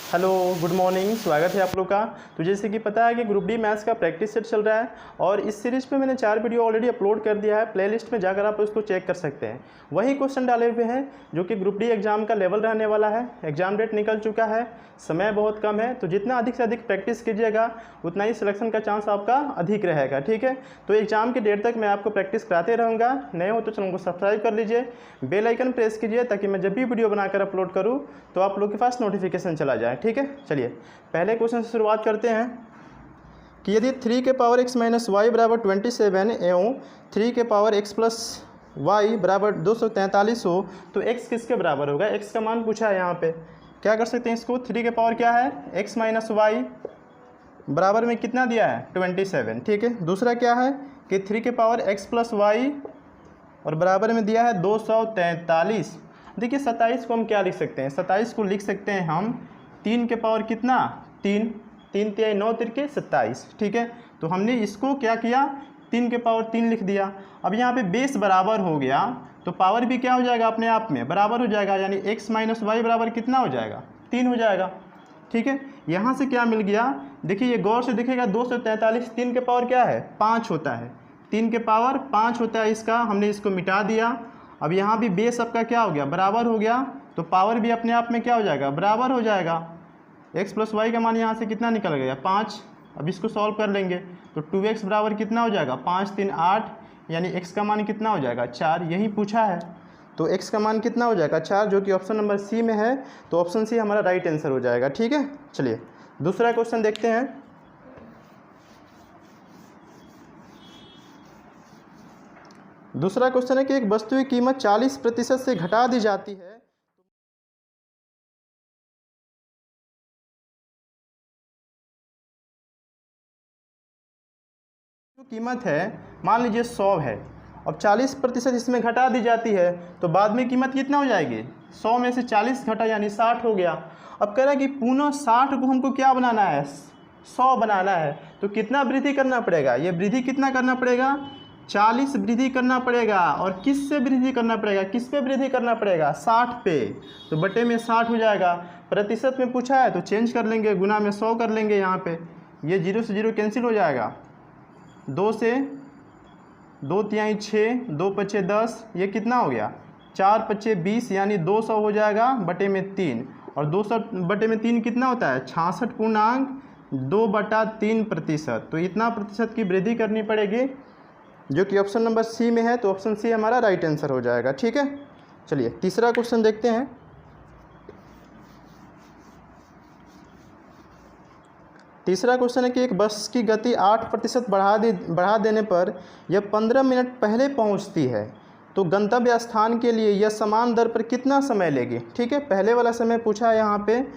Hello, good morning. स्वागत है आप लोग का। तो जैसे कि पता है कि ग्रुप डी मैथ्स का प्रैक्टिस सेट चल रहा है और इस सीरीज़ पे मैंने 4 वीडियो ऑलरेडी अपलोड कर दिया है। प्लेलिस्ट में जाकर आप उसको चेक कर सकते हैं। वही क्वेश्चन डाले हुए हैं जो कि ग्रुप डी एग्जाम का लेवल रहने वाला है। एग्जाम डेट निकल चुका है, समय बहुत कम है, तो जितना अधिक से अधिक प्रैक्टिस कीजिएगा उतना ही सिलेक्शन का चांस आपका अधिक रहेगा। ठीक है, तो एग्जाम की डेट तक मैं आपको प्रैक्टिस कराते रहूँगा। नए हो तो चैनल को सब्सक्राइब कर लीजिए, बेल आइकन प्रेस कीजिए ताकि मैं जब भी वीडियो बनाकर अपलोड करूँ तो आप लोग के पास नोटिफिकेशन चला जाए। ठीक है, चलिए पहले क्वेश्चन से शुरुआत करते हैं कि यदि 3 के पावर x माइनस वाई बराबर 27 एवं 3 के पावर x प्लस वाई बराबर 243 हो तो x किसके बराबर होगा। x का मान पूछा है। यहाँ पे क्या कर सकते हैं इसको, 3 के पावर क्या है x माइनस वाई बराबर में कितना दिया है 27। ठीक है, दूसरा क्या है कि 3 के पावर x प्लस वाई और बराबर में दिया है 243। देखिए 27 को हम क्या लिख सकते हैं, 27 को लिख सकते हैं हम 3 के पावर कितना 3, 3 तिहाई 9 तिरके 27। ठीक है, तो हमने इसको क्या किया 3 के पावर 3 लिख दिया। अब यहाँ पे बेस बराबर हो गया तो पावर भी क्या हो जाएगा अपने आप में बराबर हो जाएगा, यानी x माइनस वाई बराबर कितना हो जाएगा 3 हो जाएगा। ठीक है, यहाँ से क्या मिल गया, देखिए ये गौर से दिखेगा 243 3 के पावर क्या है 5 होता है, 3 के पावर 5 होता है इसका, हमने इसको मिटा दिया। अब यहाँ भी बेस आपका क्या हो गया बराबर हो गया तो पावर भी अपने आप में क्या हो जाएगा बराबर हो जाएगा। x प्लस वाई का मान यहाँ से कितना निकल गया 5। अब इसको सॉल्व कर लेंगे तो 2x बराबर कितना हो जाएगा 5 3 8, यानी x का मान कितना हो जाएगा 4, यही पूछा है। तो x का मान कितना हो जाएगा 4, जो कि ऑप्शन नंबर सी में है। तो ऑप्शन सी हमारा राइट आंसर हो जाएगा। ठीक है, चलिए दूसरा क्वेश्चन देखते हैं। दूसरा क्वेश्चन है कि एक वस्तु की कीमत 40% से घटा दी जाती है जो कीमत है मान लीजिए 100 है। अब 40% इसमें घटा दी जाती है तो बाद में कीमत कितना हो जाएगी 100 में से 40 घटा यानी 60 हो गया। अब कह रहा है कि पुनः 60 को हमको क्या बनाना है 100 बनाना है, तो कितना वृद्धि करना पड़ेगा, ये वृद्धि कितना करना पड़ेगा 40 वृद्धि करना पड़ेगा। और किस से वृद्धि करना पड़ेगा, किस पे वृद्धि करना पड़ेगा 60 पे, तो बटे में 60 हो जाएगा। प्रतिशत में पूछा है तो चेंज कर लेंगे, गुना में 100 कर लेंगे। यहाँ पे ये 0 से 0 कैंसिल हो जाएगा, 2 से 2 तिहाई 6, 2 पचे 10, ये कितना हो गया 4 पचे 20, यानी 200 हो जाएगा बटे में 3। और 200 बटे में 3 कितना होता है 66.2/3%। तो इतना प्रतिशत की वृद्धि करनी पड़ेगी जो कि ऑप्शन नंबर सी में है। तो ऑप्शन सी हमारा राइट आंसर हो जाएगा। ठीक है, चलिए तीसरा क्वेश्चन देखते हैं। तीसरा क्वेश्चन है कि एक बस की गति 8% बढ़ा देने पर यह 15 मिनट पहले पहुंचती है तो गंतव्य स्थान के लिए यह समान दर पर कितना समय लेगी। ठीक है, पहले वाला समय पूछा है यहाँ पे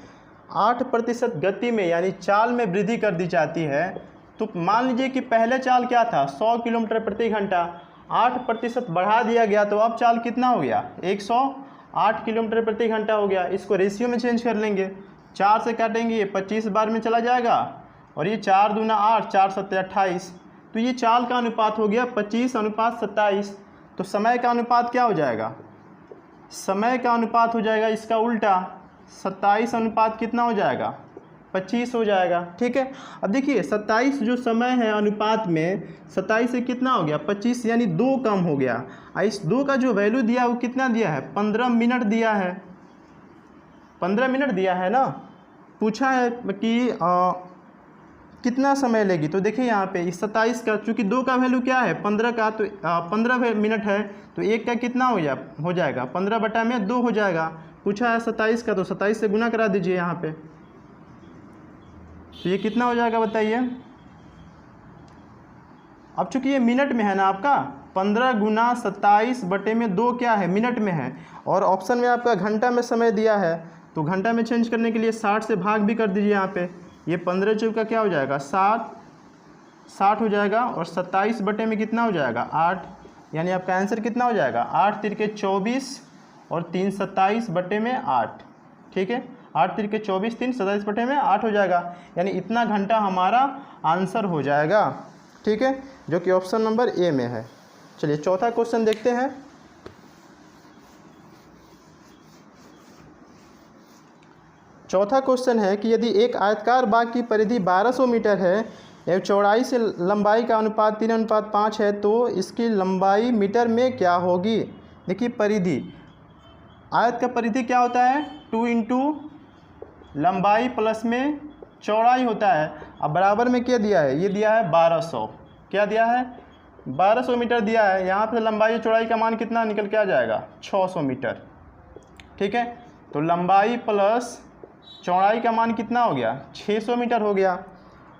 8% गति में यानी चाल में वृद्धि कर दी जाती है। तो मान लीजिए कि पहले चाल क्या था 100 किलोमीटर प्रति घंटा, 8% बढ़ा दिया गया तो अब चाल कितना हो गया 108 किलोमीटर प्रति घंटा हो गया। इसको रेशियो में चेंज कर लेंगे, 4 से काटेंगे ये 25 बार में चला जाएगा और ये 4 दूना 8, 4 सत्ते 28, तो ये चाल का अनुपात हो गया 25:27। तो समय का अनुपात क्या हो जाएगा, समय का अनुपात हो जाएगा इसका उल्टा, 27 अनुपात कितना हो जाएगा 25 हो जाएगा। ठीक है, अब देखिए 27 जो समय है अनुपात में 27 से कितना हो गया 25, यानी 2 कम हो गया। इस 2 का जो वैल्यू दिया वो कितना दिया है 15 मिनट दिया है, 15 मिनट दिया है ना। पूछा है कि कितना समय लेगी, तो देखिए यहाँ पे इस 27 का चूँकि 2 का वैल्यू क्या है 15 का, तो 15 मिनट है तो 1 का कितना हो जाएगा 15 बटा में 2 हो जाएगा। पूछा है 27 का तो 27 से गुना करा दीजिए यहाँ पे, तो ये कितना हो जाएगा बताइए। अब चूँकि ये मिनट में है ना आपका, 15 गुना 27 बटे में 2 क्या है मिनट में है, और ऑप्शन में आपका घंटा में समय दिया है तो घंटा में चेंज करने के लिए 60 से भाग भी कर दीजिए यहाँ पे। ये 15 चौका क्या हो जाएगा 60 हो जाएगा, और 27 बटे में कितना हो जाएगा 8, यानी आपका आंसर कितना हो जाएगा 8 तिरके 24 और 3 27 बटे में 8। ठीक है, 8 तिरके 24, 3 27 बटे में 8 हो जाएगा, यानी इतना घंटा हमारा आंसर हो जाएगा। ठीक है, जो कि ऑप्शन नंबर ए में है। चलिए चौथा क्वेश्चन देखते हैं। चौथा क्वेश्चन है कि यदि एक आयताकार बाग की परिधि 1200 मीटर है एवं चौड़ाई से लंबाई का अनुपात 3:5 है तो इसकी लंबाई मीटर में क्या होगी। देखिए परिधि, आयत का परिधि क्या होता है 2 इंटू लंबाई प्लस में चौड़ाई होता है। अब बराबर में क्या दिया है, ये दिया है 1200, क्या दिया है 1200 मीटर दिया है। यहाँ पर लंबाई और चौड़ाई का मान कितना निकल के आ जाएगा 600 मीटर। ठीक है, तो लंबाई प्लस चौड़ाई का मान कितना हो गया 600 मीटर हो गया।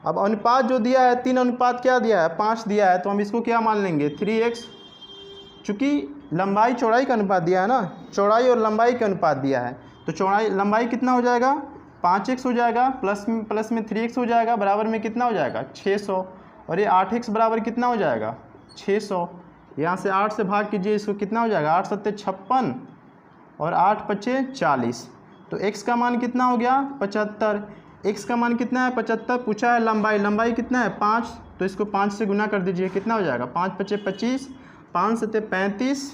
अब अनुपात जो दिया है 3 अनुपात क्या दिया है 5 दिया है, तो हम इसको क्या मान लेंगे 3x, चूँकि लंबाई चौड़ाई का अनुपात दिया है ना, चौड़ाई और लंबाई का अनुपात दिया है, तो चौड़ाई लंबाई कितना हो जाएगा 5x हो जाएगा, प्लस में 3x हो जाएगा, बराबर में कितना हो जाएगा 600, और ये 8x बराबर कितना हो जाएगा 600। यहाँ से 8 से भाग कीजिए, इसको कितना हो जाएगा 8 7 56 और 8 5 40, तो x का मान कितना हो गया 75। x का मान कितना है 75, पूछा है लंबाई कितना है 5, तो इसको 5 से गुना कर दीजिए, कितना हो जाएगा 5 5 25, 5 7 35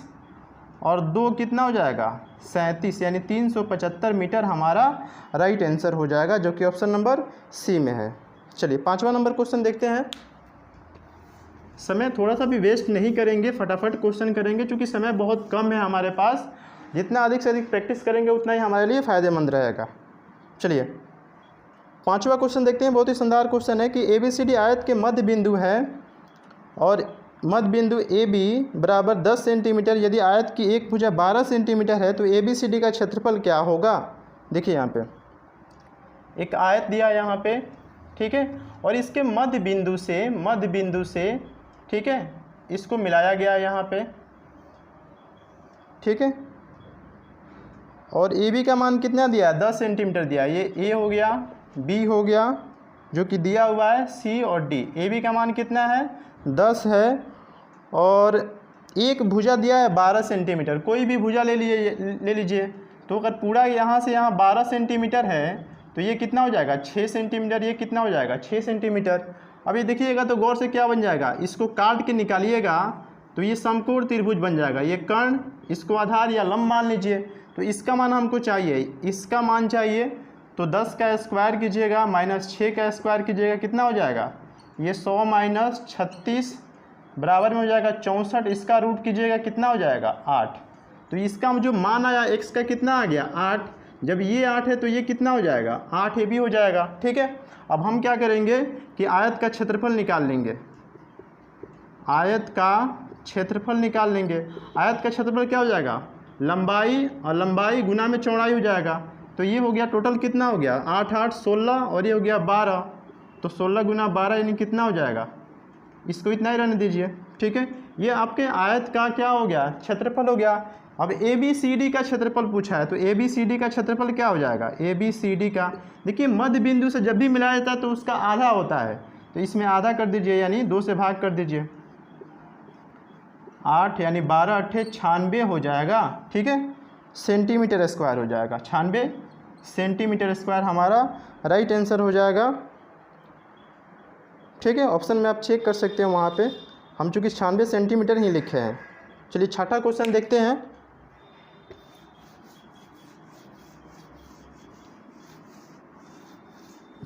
और 2 कितना हो जाएगा 37, यानी 375 मीटर हमारा राइट आंसर हो जाएगा, जो कि ऑप्शन नंबर सी में है। चलिए 5वां नंबर क्वेश्चन देखते हैं। समय थोड़ा सा भी वेस्ट नहीं करेंगे, फटाफट क्वेश्चन करेंगे, क्योंकि समय बहुत कम है हमारे पास। जितना अधिक से अधिक प्रैक्टिस करेंगे उतना ही हमारे लिए फ़ायदेमंद रहेगा। चलिए 5वां क्वेश्चन देखते हैं। बहुत ही शानदार क्वेश्चन है कि ABCD आयत के मध्य बिंदु है और मध्य बिंदु AB बराबर 10 सेंटीमीटर। यदि आयत की एक भुजा 12 सेंटीमीटर है तो ABCD का क्षेत्रफल क्या होगा। देखिए यहाँ पे एक आयत दिया यहाँ पे, ठीक है, और इसके मध्य बिंदु से ठीक है इसको मिलाया गया यहाँ पे, ठीक है, और AB का मान कितना दिया 10 सेंटीमीटर दिया। ये A हो गया, B हो गया जो कि दिया हुआ है, C और D। AB का मान कितना है 10 है, और एक भुजा दिया है 12 सेंटीमीटर। कोई भी भुजा ले लीजिए, तो अगर पूरा यहाँ से यहाँ 12 सेंटीमीटर है तो ये कितना हो जाएगा 6 सेंटीमीटर, ये कितना हो जाएगा 6 सेंटीमीटर। अब ये देखिएगा तो गौर से क्या बन जाएगा, इसको काट के निकालिएगा तो ये समकोण त्रिभुज बन जाएगा। ये कर्ण, इसको आधार या लंब मान लीजिए, तो इसका मान हमको चाहिए, इसका मान चाहिए, तो 10 का स्क्वायर कीजिएगा माइनस 6 का स्क्वायर कीजिएगा, कितना हो जाएगा ये 100 माइनस 36 बराबर में हो जाएगा 64। इसका रूट कीजिएगा कितना हो जाएगा 8। तो इसका जो मान आया x का कितना आ गया 8। जब ये 8 है तो ये कितना हो जाएगा 8 AB हो जाएगा। ठीक है, अब हम क्या करेंगे कि आयत का क्षेत्रफल निकाल लेंगे, आयत का क्षेत्रफल निकाल लेंगे। आयत का क्षेत्रफल क्या हो जाएगा लंबाई, और लंबाई गुना में चौड़ाई हो जाएगा, तो ये हो गया टोटल कितना हो गया 8 8 16 और ये हो गया 12, तो 16 गुना 12 यानी कितना हो जाएगा, इसको इतना ही रहने दीजिए। ठीक है, ये आपके आयत का क्या हो गया क्षेत्रफल हो गया। अब ABCD का क्षेत्रफल पूछा है, तो ABCD का क्षेत्रफल क्या हो जाएगा ABCD का, देखिए मध्य बिंदु से जब भी मिलाया जाता है तो उसका आधा होता है, तो इसमें आधा कर दीजिए, यानी 2 से भाग कर दीजिए, 8 यानी 12 8 96 हो जाएगा। ठीक है, सेंटीमीटर स्क्वायर हो जाएगा, 96 सेंटीमीटर स्क्वायर हमारा राइट आंसर हो जाएगा। ठीक है, ऑप्शन में आप चेक कर सकते हैं, वहाँ पे हम चूँकि 96 सेंटीमीटर ही लिखे हैं। चलिए 6ठा क्वेश्चन देखते हैं।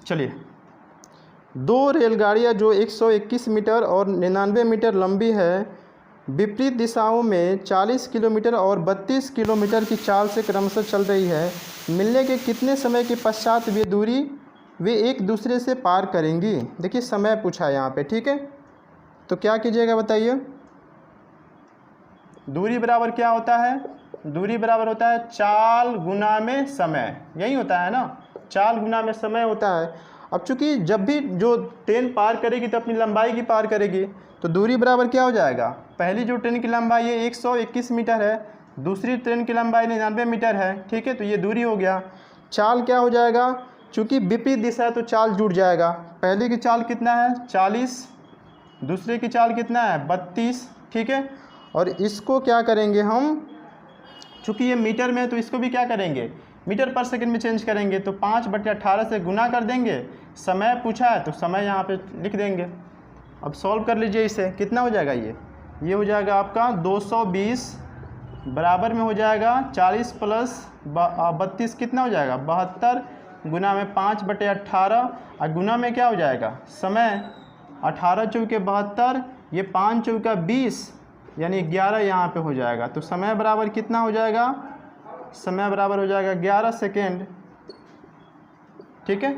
चलिए, 2 रेलगाड़ियाँ जो 121 मीटर और 99 मीटर लंबी है, विपरीत दिशाओं में 40 किलोमीटर और 32 किलोमीटर की चाल से क्रमशः चल रही है, मिलने के कितने समय के पश्चात वे एक दूसरे से पार करेंगी। देखिए समय पूछा है यहाँ पे। ठीक है, तो क्या कीजिएगा बताइए, दूरी बराबर क्या होता है, दूरी बराबर होता है चाल गुना में समय, यही होता है ना, चाल गुना में समय होता है। अब चूंकि जब भी जो ट्रेन पार करेगी तो अपनी लंबाई की पार करेगी, तो दूरी बराबर क्या हो जाएगा, पहली जो ट्रेन की लंबाई है 121 मीटर है, दूसरी ट्रेन की लंबाई 99 मीटर है। ठीक है, तो ये दूरी हो गया। चाल क्या हो जाएगा, चूँकि विपरीत दिशा है तो चाल जुड़ जाएगा। पहले की चाल कितना है 40, दूसरे की चाल कितना है 32। ठीक है, और इसको क्या करेंगे हम, चूँकि ये मीटर में है तो इसको भी क्या करेंगे मीटर पर सेकंड में चेंज करेंगे, तो 5/18 से गुना कर देंगे। समय पूछा है तो समय यहाँ पे लिख देंगे। अब सॉल्व कर लीजिए इसे, कितना हो जाएगा ये हो जाएगा आपका 220 बराबर में हो जाएगा 40 प्लस 32 कितना हो जाएगा 72, गुना में 5/18 और गुना में क्या हो जाएगा समय, 18 चौके 72, ये 5 चौका 20 यानी 11 यहाँ पे हो जाएगा। तो समय बराबर कितना हो जाएगा, समय बराबर हो जाएगा 11 सेकेंड। ठीक है,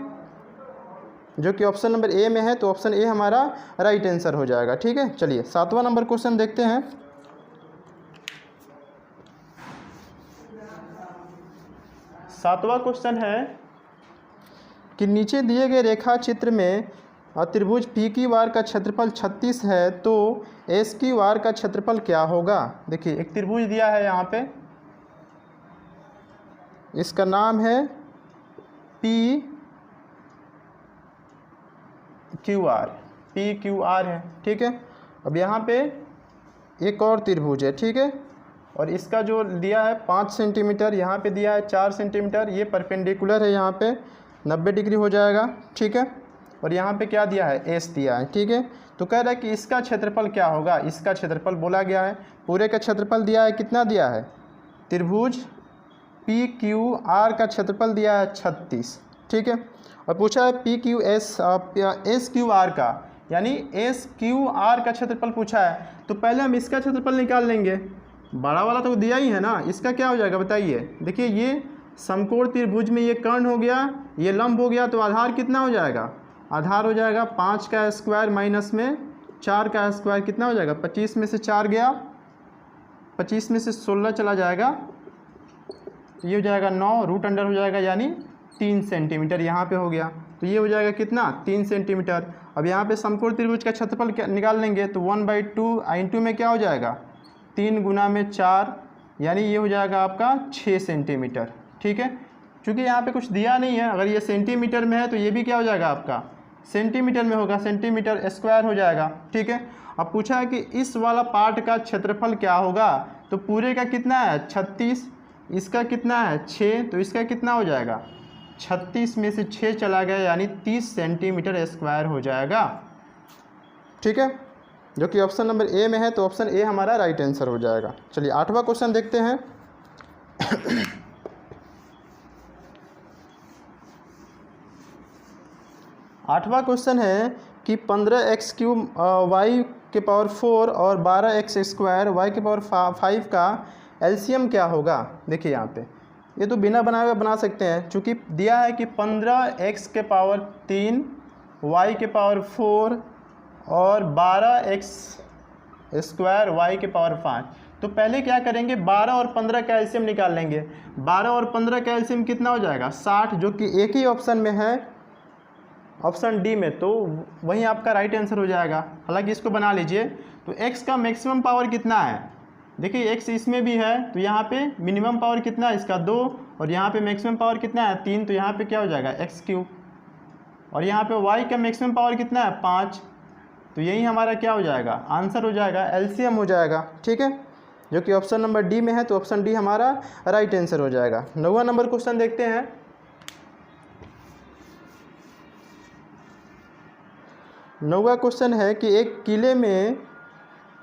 जो कि ऑप्शन नंबर ए में है, तो ऑप्शन ए हमारा राइट आंसर हो जाएगा। ठीक है, चलिए 7वां नंबर क्वेश्चन देखते हैं। 7वां क्वेश्चन है कि नीचे दिए गए रेखा चित्र में त्रिभुज पी क्यू आर का क्षेत्रफल 36 है, तो एस क्यू आर का क्षेत्रफल क्या होगा। देखिए एक त्रिभुज दिया है यहाँ पे, इसका नाम है पी क्यू आर है। ठीक है, अब यहाँ पे एक और त्रिभुज है। ठीक है, और इसका जो दिया है 5 सेंटीमीटर, यहाँ पे दिया है 4 सेंटीमीटर, ये परपेंडिकुलर है, यहाँ पे 90 डिग्री हो जाएगा। ठीक है, और यहाँ पे क्या दिया है, एस दिया है। ठीक है, तो कह रहा है कि इसका क्षेत्रफल क्या होगा, इसका क्षेत्रफल बोला गया है। पूरे का क्षेत्रफल दिया है, कितना दिया है, त्रिभुज पी क्यू आर का क्षेत्रफल दिया है 36। ठीक है, और पूछा है P Q S Q R का, यानी एस क्यू आर का क्षेत्रफल पूछा है। तो पहले हम इसका क्षेत्रफल निकाल लेंगे, बड़ा वाला तो दिया ही है ना, इसका क्या हो जाएगा बताइए। देखिए ये समकोण त्रिभुज में ये कर्ण हो गया, ये लंब हो गया, तो आधार कितना हो जाएगा, आधार हो जाएगा 5 का स्क्वायर माइनस में 4 का स्क्वायर, कितना हो जाएगा, 25 में से 4 गया, 25 में से 16 चला जाएगा, ये हो जाएगा 9, रूट अंडर हो जाएगा यानी 3 सेंटीमीटर यहाँ पे हो गया। तो ये हो जाएगा कितना, 3 सेंटीमीटर। अब यहाँ पे समकोण त्रिभुज का क्षेत्रफल निकाल लेंगे, तो 1/2 इंटू में क्या हो जाएगा, 3 गुना में 4 यानी ये हो जाएगा आपका 6 सेंटीमीटर। ठीक है, चूँकि यहाँ पे कुछ दिया नहीं है, अगर ये सेंटीमीटर में है तो ये भी क्या हो जाएगा आपका सेंटीमीटर में होगा, सेंटीमीटर स्क्वायर हो जाएगा। ठीक है, अब पूछा है कि इस वाला पार्ट का क्षेत्रफल क्या होगा, तो पूरे का कितना है 36, इसका कितना है 6, तो इसका कितना हो जाएगा 36 में से 6 चला गया यानी 30 सेंटीमीटर स्क्वायर हो जाएगा। ठीक है, जो कि ऑप्शन नंबर ए में है, तो ऑप्शन ए हमारा राइट आंसर हो जाएगा। चलिए 8वां क्वेश्चन देखते हैं। 8वां क्वेश्चन है कि 15x³ वाई के पावर 4 और 12x² वाई के पावर 5 का एलसीएम क्या होगा। देखिए यहाँ पे ये तो बिना बनाए हुए बना सकते हैं, चूँकि दिया है कि 15x के पावर 3 वाई के पावर 4 और 12x² वाई के पावर 5। तो पहले क्या करेंगे, 12 और 15 का एलसीएम निकाल लेंगे। 12 और 15 का एलसीएम कितना हो जाएगा 60, जो कि एक ही ऑप्शन में है, ऑप्शन डी में, तो वही आपका राइट आंसर हो जाएगा। हालांकि इसको बना लीजिए। तो x का मैक्सिमम पावर कितना है, देखिए x इसमें भी है, तो यहाँ पे मिनिमम पावर कितना है इसका 2, और यहाँ पे मैक्सिमम पावर कितना है 3, तो यहाँ पे क्या हो जाएगा x³। और यहाँ पे y का मैक्सिमम पावर कितना है 5, तो यही हमारा क्या हो जाएगा आंसर हो जाएगा, एलसीएम हो जाएगा। ठीक है, जो कि ऑप्शन नंबर डी में है, तो ऑप्शन डी हमारा राइट आंसर हो जाएगा। 9वां नंबर क्वेश्चन देखते हैं। 9वां क्वेश्चन है कि एक किले में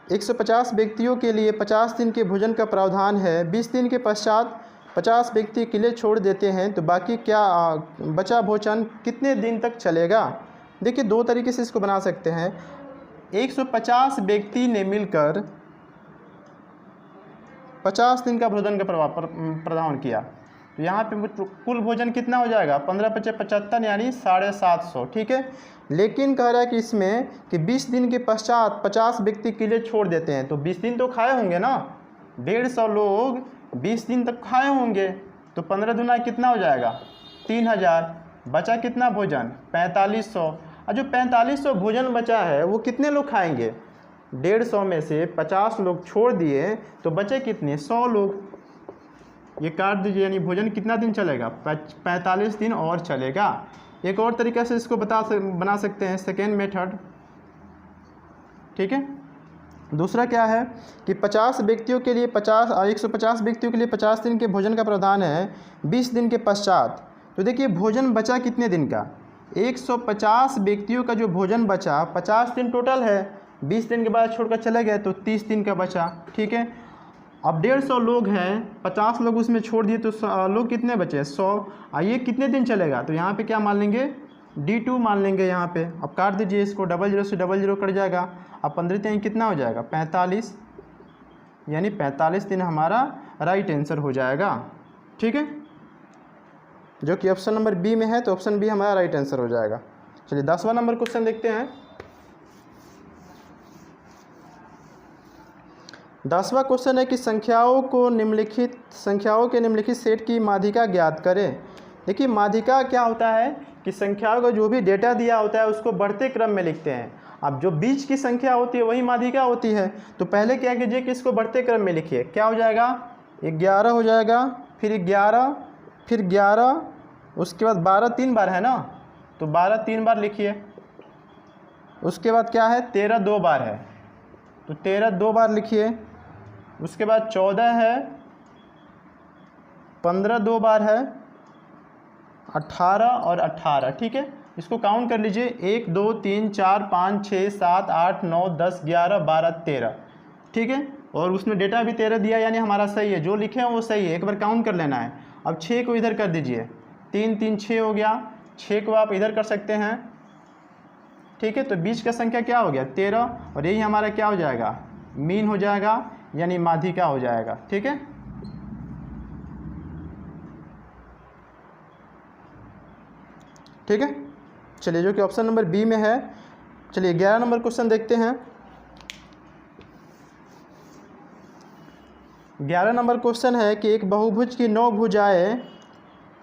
150 व्यक्तियों के लिए 50 दिन के भोजन का प्रावधान है। 20 दिन के पश्चात 50 व्यक्ति किले छोड़ देते हैं, तो बाकी क्या बचा भोजन कितने दिन तक चलेगा। देखिए दो तरीके से इसको बना सकते हैं। 150 व्यक्ति ने मिलकर 50 दिन का भोजन का प्रावधान किया, तो यहाँ पे कुल भोजन कितना हो जाएगा 15×5 = 75 यानी 750। ठीक है, लेकिन कह रहा है कि इसमें कि 20 दिन के पश्चात 50 व्यक्ति किले छोड़ देते हैं, तो 20 दिन तो खाए होंगे ना, 150 लोग 20 दिन तक खाए होंगे, तो 15 दूना कितना हो जाएगा 3000। बचा कितना भोजन 4500, और जो 4500 भोजन बचा है वो कितने लोग खाएंगे, 150 में से 50 लोग छोड़ दिए, तो बचे कितने 100 लोग। ये काट दीजिए, यानी भोजन कितना दिन चलेगा 45 दिन और चलेगा। एक और तरीके से इसको बना सकते हैं, सेकेंड मेथड। ठीक है, दूसरा क्या है कि 50 व्यक्तियों के लिए 150 व्यक्तियों के लिए 50 दिन के भोजन का प्रावधान है 20 दिन के पश्चात। तो देखिए भोजन बचा कितने दिन का, 150 व्यक्तियों का जो भोजन बचा 50 दिन टोटल है, 20 दिन के बाद छोड़कर चले गए तो 30 दिन का बचा। ठीक है, अब 150 लोग हैं, 50 लोग उसमें छोड़ दिए तो लोग कितने बचे? 100। आइए कितने दिन चलेगा? तो यहाँ पे क्या मान लेंगे? D2 मान लेंगे यहाँ पे। अब काट दीजिए इसको, 00 से 00 कट जाएगा। अब 15 दिन कितना हो जाएगा? 45, यानी 45 दिन हमारा राइट आंसर हो जाएगा। ठीक है, जो कि ऑप्शन नंबर बी में है, तो ऑप्शन बी हमारा राइट आंसर हो जाएगा। चलिए 10वां नंबर क्वेश्चन देखते हैं। 10वां क्वेश्चन है कि संख्याओं के निम्नलिखित सेट की माध्यिका ज्ञात करें। देखिए माध्यिका क्या होता है कि संख्याओं का जो भी डेटा दिया होता है उसको बढ़ते क्रम में लिखते हैं। अब जो बीच की संख्या होती है वही माध्यिका होती है। तो पहले क्या कीजिए कि इसको बढ़ते क्रम में लिखिए। क्या हो जाएगा? 11 हो जाएगा, फिर 11, फिर 11, उसके बाद 12 3 बार है ना, तो 12 3 बार लिखिए। उसके बाद क्या है? 13 2 बार है, तो 13 2 बार लिखिए। उसके बाद 14 है, 15 2 बार है, 18 और 18। ठीक है, इसको काउंट कर लीजिए। 1 2 3 4 5 6 7 8 9 10 11 12 13। ठीक है, और उसमें डेटा भी 13 दिया, यानी हमारा सही है, जो लिखे हैं वो सही है। एक बार काउंट कर लेना है। अब 6 को इधर कर दीजिए, 3 3 6 हो गया। 6 को आप इधर कर सकते हैं। ठीक है, तो बीच का संख्या क्या हो गया? 13, और यही हमारा क्या हो जाएगा? मीन हो जाएगा, यानी माध्यिका हो जाएगा। ठीक है, ठीक है, चलिए जो कि ऑप्शन नंबर बी में है। चलिए 11 नंबर क्वेश्चन देखते हैं। 11 नंबर क्वेश्चन है कि एक बहुभुज की 9 भुजाएं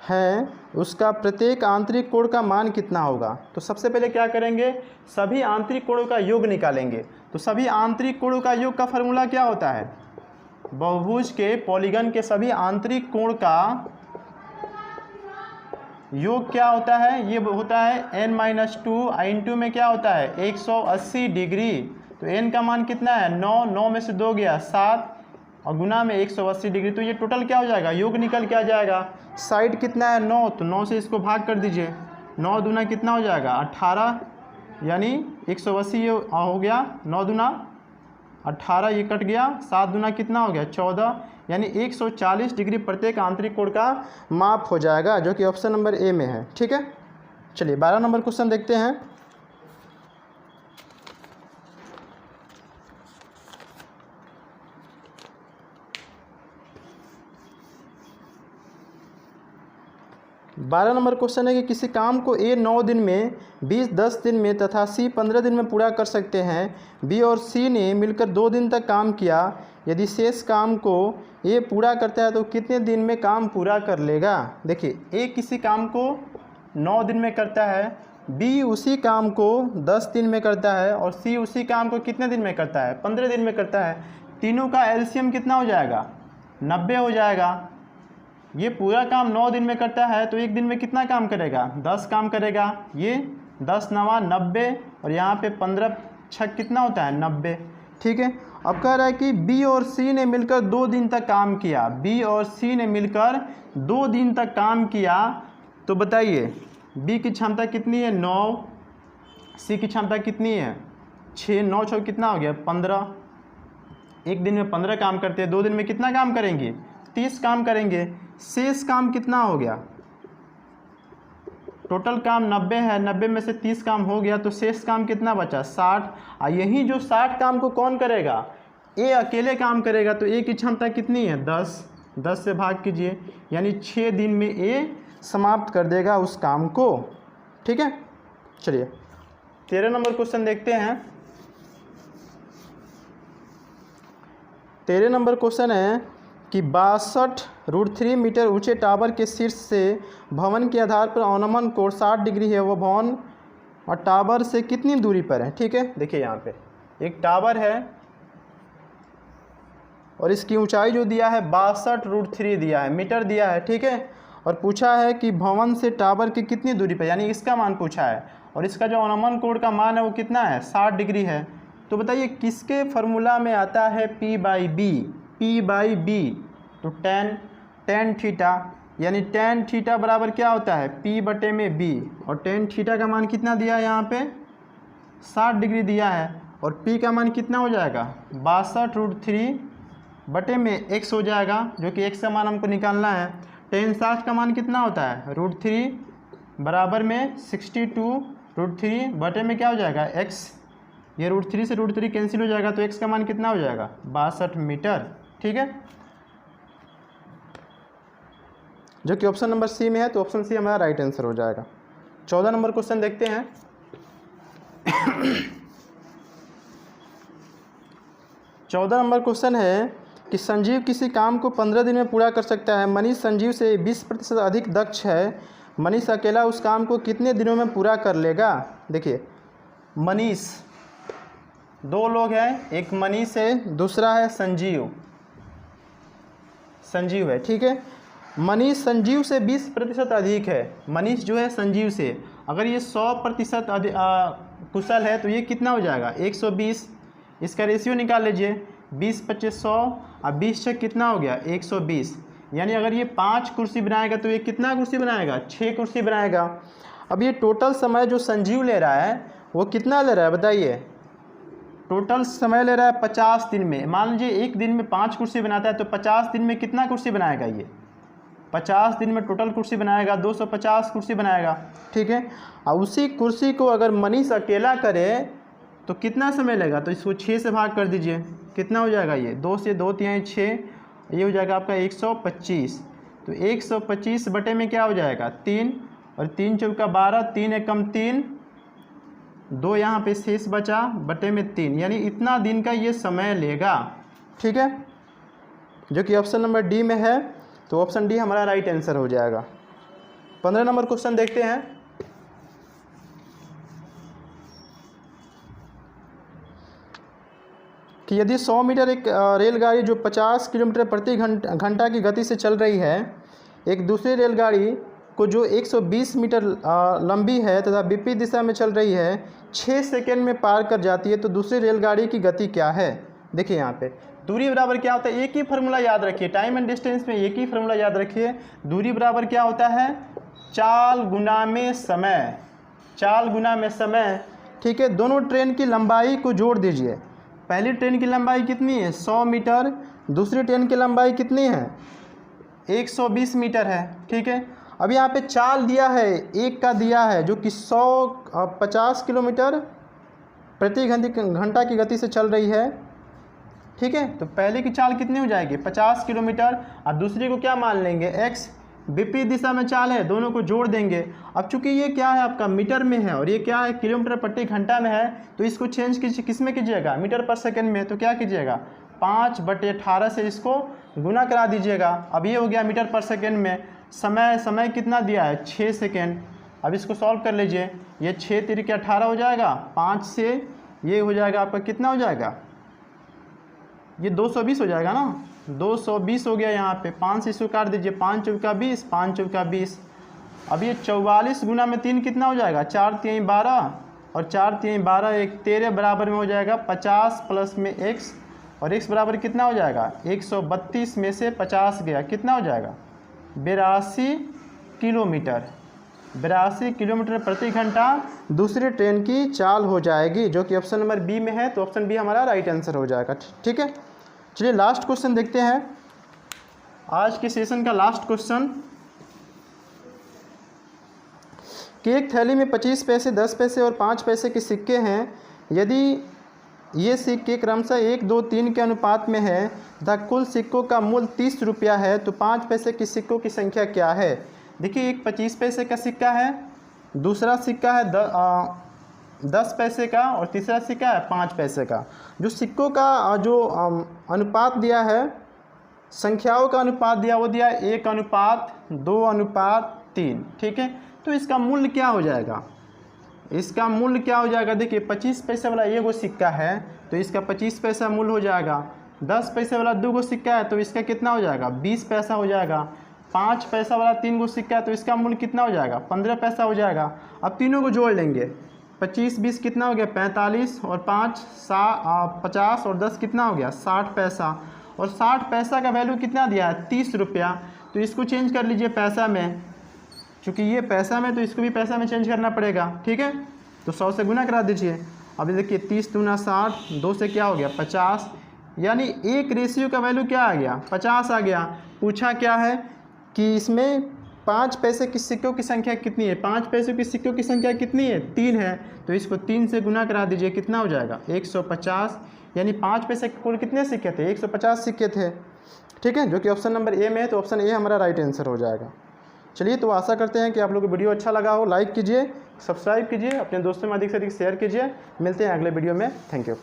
हैं, उसका प्रत्येक आंतरिक कोण का मान कितना होगा? तो सबसे पहले क्या करेंगे? सभी आंतरिक कोणों का योग निकालेंगे। तो सभी आंतरिक कोणों का योग का फॉर्मूला क्या होता है? बहुभुज के पॉलीगन के सभी आंतरिक कोण का योग क्या होता है? ये होता है n-2। n2 में क्या होता है? 180 डिग्री। तो n का मान कितना है? 9, 9 में से 2 गया 7, और गुना में 180 डिग्री। तो ये टोटल क्या हो जाएगा? योग निकल के आ जाएगा। साइड कितना है? 9, तो 9 से इसको भाग कर दीजिए। 9 दूना कितना हो जाएगा? 18, यानी 180 ये हो गया। 9 दूना 18, ये कट गया। 7 दूना कितना हो गया? 14, यानी 140 डिग्री प्रत्येक आंतरिक कोण का माप हो जाएगा, जो कि ऑप्शन नंबर ए में है। ठीक है, चलिए 12 नंबर क्वेश्चन देखते हैं। 12 नंबर क्वेश्चन है कि किसी काम को ए 9 दिन में, बी 10 दिन में तथा सी 15 दिन में पूरा कर सकते हैं। बी और सी ने मिलकर 2 दिन तक काम किया। यदि शेष काम को ए पूरा करता है तो कितने दिन में काम पूरा कर लेगा? देखिए, ए किसी काम को 9 दिन में करता है, बी उसी काम को 10 दिन में करता है, और सी उसी काम को कितने दिन में करता है? 15 दिन में करता है। तीनों का एलसीएम कितना हो जाएगा? 90 हो जाएगा। ये पूरा काम 9 दिन में करता है, तो एक दिन में कितना काम करेगा? 10 काम करेगा। ये 10 9 90, और यहाँ पे 15 6 कितना होता है? 90। ठीक है, अब कह रहा है कि बी और सी ने मिलकर 2 दिन तक काम किया। बी और सी ने मिलकर 2 दिन तक काम किया, तो बताइए बी की क्षमता कितनी है? 9। सी की क्षमता कितनी है? 6। 9 6 कितना हो गया? 15। एक दिन में 15 काम करते हैं, 2 दिन में कितना काम करेंगे? 30 काम करेंगे। शेष काम कितना हो गया? टोटल काम 90 है, 90 में से 30 काम हो गया, तो शेष काम कितना बचा? 60। यही जो 60 काम को कौन करेगा? ए अकेले काम करेगा। तो ए की क्षमता कितनी है? 10। 10 से भाग कीजिए, यानी 6 दिन में ए समाप्त कर देगा उस काम को। ठीक है, चलिए 13 नंबर क्वेश्चन देखते हैं। 13 नंबर क्वेश्चन है कि 62√3 मीटर ऊंचे टावर के शीर्ष से भवन के आधार पर अवनमन कोण 60 डिग्री है, वह भवन और टावर से कितनी दूरी पर है? ठीक है, देखिए यहाँ पे एक टावर है और इसकी ऊंचाई जो दिया है 62√3 दिया है, मीटर दिया है। ठीक है, और पूछा है कि भवन से टावर की कितनी दूरी पर, यानी इसका मान पूछा है, और इसका जो अवनमन कोण का मान है वो कितना है? 60 डिग्री है। तो बताइए किसके फॉर्मूला में आता है P/B? P/B तो tan थीटा, यानी tan थीटा बराबर क्या होता है? P/B, और tan थीटा का मान कितना दिया है यहाँ पे? 60 डिग्री दिया है, और P का मान कितना हो जाएगा? 62√3 बटे में x हो जाएगा, जो कि x का मान हमको निकालना है। tan 60 का मान कितना होता है, √3 बराबर में 62 √3 बटे में क्या हो जाएगा x, ये √3 से √3 कैंसिल हो जाएगा, तो x का मान कितना हो जाएगा 62 मीटर। ठीक है, जो कि ऑप्शन नंबर सी में है, तो ऑप्शन सी हमारा राइट आंसर हो जाएगा। 14 नंबर क्वेश्चन देखते हैं। 14 नंबर क्वेश्चन है कि संजीव किसी काम को 15 दिन में पूरा कर सकता है। मनीष संजीव से 20% अधिक दक्ष है। मनीष अकेला उस काम को कितने दिनों में पूरा कर लेगा। देखिए मनीष, दो लोग हैं, एक मनीष है, दूसरा है संजीव है। ठीक है, मनीष संजीव से 20% अधिक है। मनीष जो है संजीव से, अगर ये 100% कुशल है तो ये कितना हो जाएगा 120। इसका रेशियो निकाल लीजिए, 20 25 100 और 20 से कितना हो गया 120। यानी अगर ये 5 कुर्सी बनाएगा तो ये कितना कुर्सी बनाएगा 6 कुर्सी बनाएगा। अब ये टोटल समय जो संजीव ले रहा है वो कितना ले रहा है बताइए, टोटल समय ले रहा है 50 दिन में। मान लीजिए एक दिन में 5 कुर्सी बनाता है तो 50 दिन में कितना कुर्सी बनाएगा, ये 50 दिन में टोटल कुर्सी बनाएगा 250 कुर्सी बनाएगा। ठीक है, और उसी कुर्सी को अगर मनीष अकेला करे तो कितना समय लगेगा, तो इसको 6 से भाग कर दीजिए, कितना हो जाएगा ये 2 से 2 3 6, ये हो जाएगा आपका 125। तो 125 बटे में क्या हो जाएगा 3, और 3 चौका 12, 3 एकम 3, 2 यहाँ पे शेष बचा बटे में 3, यानी इतना दिन का ये समय लेगा। ठीक है, जो कि ऑप्शन नंबर डी में है, तो ऑप्शन डी हमारा राइट आंसर हो जाएगा। 15 नंबर क्वेश्चन देखते हैं। कि यदि 100 मीटर एक रेलगाड़ी जो 50 किलोमीटर प्रति घंटा की गति से चल रही है, एक दूसरी रेलगाड़ी को जो 120 मीटर लंबी है तथा विपरीत दिशा में चल रही है 6 सेकेंड में पार कर जाती है, तो दूसरी रेलगाड़ी की गति क्या है। देखिए यहाँ पे दूरी बराबर क्या होता है, एक ही फार्मूला याद रखिए, टाइम एंड डिस्टेंस में एक ही फार्मूला याद रखिए। दूरी बराबर क्या होता है, चाल गुना में समय, चाल गुना में समय। ठीक है, दोनों ट्रेन की लंबाई को जोड़ दीजिए। पहली ट्रेन की लंबाई कितनी है 100 मीटर, दूसरी ट्रेन की लंबाई कितनी है 120 मीटर है। ठीक है, अब यहाँ पे चाल दिया है, एक का दिया है जो कि 150 किलोमीटर प्रति घंटा की गति से चल रही है। ठीक है, तो पहले की चाल कितनी हो जाएगी 50 किलोमीटर, और दूसरी को क्या मान लेंगे x, विपरीत दिशा में चाल है, दोनों को जोड़ देंगे। अब चूंकि ये क्या है आपका मीटर में है और ये क्या है किलोमीटर प्रति घंटा में है, तो इसको चेंज कीजिए, किस में कीजिएगा मीटर पर सेकेंड में। तो क्या कीजिएगा 5/18 से इसको गुना करा दीजिएगा। अब ये हो गया मीटर पर सेकेंड में। समय कितना दिया है 6 सेकेंड। अब इसको सॉल्व कर लीजिए, ये 6 तिरिके 18 हो जाएगा, 5 से ये हो जाएगा आपका कितना हो जाएगा, ये 220 हो जाएगा ना, 220 हो गया यहाँ पे। 5 से इसको काट दीजिए, 5 चौका 20, 5 चौका 20। अब ये 44 गुना में 3 कितना हो जाएगा 4 3 12, और 4 3 12 1 13 बराबर में हो जाएगा 50 प्लस में x, और x बराबर कितना हो जाएगा 132 में से 50 गया, कितना हो जाएगा 82 किलोमीटर। 82 किलोमीटर प्रति घंटा दूसरी ट्रेन की चाल हो जाएगी, जो कि ऑप्शन नंबर बी में है, तो ऑप्शन बी हमारा राइट आंसर हो जाएगा। ठीक है, चलिए लास्ट क्वेश्चन देखते हैं, आज के सेशन का लास्ट क्वेश्चन। कि एक थैली में 25 पैसे 10 पैसे और 5 पैसे के सिक्के हैं, यदि ये सिक्के क्रमशः 1 2 3 के अनुपात में है तथा कुल सिक्कों का मूल्य 30 रुपया है, तो 5 पैसे के सिक्कों की संख्या क्या है। देखिए एक 25 पैसे का सिक्का है, दूसरा सिक्का है 10 पैसे का, और तीसरा सिक्का है 5 पैसे का। जो सिक्कों का जो अनुपात दिया है, संख्याओं का अनुपात दिया, वो दिया 1:2:3। ठीक है, तो इसका मूल्य क्या हो जाएगा, इसका मूल्य क्या हो जाएगा। देखिए 25 पैसे वाला ये वो सिक्का है तो इसका 25 पैसा मूल्य हो जाएगा। 10 पैसे वाला 2 गो सिक्का है तो इसका कितना हो जाएगा 20 पैसा हो जाएगा। 5 पैसा वाला 3 गो सिक्का है तो इसका मूल्य कितना हो जाएगा 15 पैसा हो जाएगा। अब तीनों को जोड़ लेंगे, 25 20 कितना हो गया 45, और 5 50, और 10 कितना हो गया 60 पैसा, और 60 पैसा का वैल्यू कितना दिया है 30 रुपया। तो इसको चेंज कर लीजिए पैसा में, चूँकि ये पैसा में तो इसको भी पैसा में चेंज करना पड़ेगा। ठीक है, तो 100 से गुना करा दीजिए। अब देखिए 30 दूना 60, 2 से क्या हो गया 50, यानी एक रेशियो का वैल्यू क्या आ गया, 50 आ गया। पूछा क्या है कि इसमें 5 पैसे के सिक्कों की संख्या कितनी है, 5 पैसे के सिक्कों की संख्या कितनी है, 3 है। तो इसको 3 से गुना करा दीजिए, कितना हो जाएगा 150। यानी 5 पैसे के कुल कितने सिक्के थे, 150 सिक्के थे। ठीक है, जो कि ऑप्शन नंबर ए में है, तो ऑप्शन ए हमारा राइट आंसर हो जाएगा। चलिए, तो आशा करते हैं कि आप लोगों को वीडियो अच्छा लगा हो। लाइक कीजिए, सब्सक्राइब कीजिए, अपने दोस्तों में अधिक से अधिक शेयर कीजिए। मिलते हैं अगले वीडियो में। Thank you.